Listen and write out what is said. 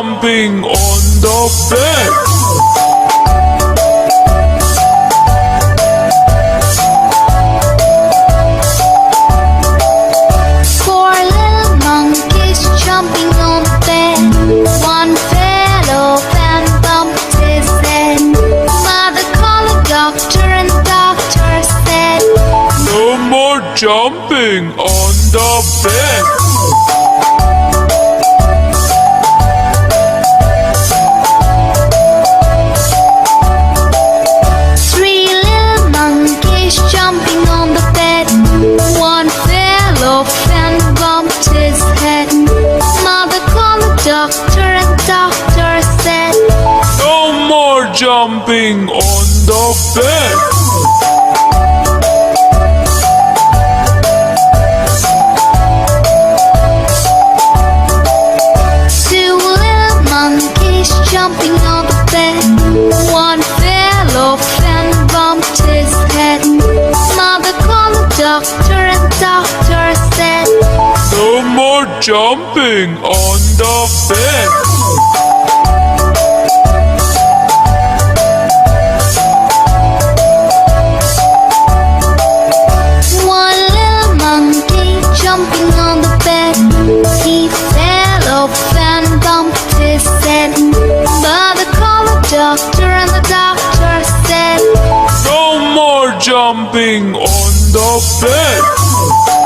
jumping on the bed. Four little monkeys jumping on the bed. One fell off and bumped his head. Mother called a doctor and the doctor said, No more jumping on the bed. Three little monkeys jumping on the bed. One fell off and bumped his head. Mother called the doctor and the doctor said, No more jumping on the bed. Two little monkeys jumping on the bed. One fell off and bumped his head. Mother called the doctor and the doctor said, No more jumping on the bed. One little monkey jumping on the bed. He fell off and bumped his head. Mother called the doctor and the doctor said, No more jumping on the bed.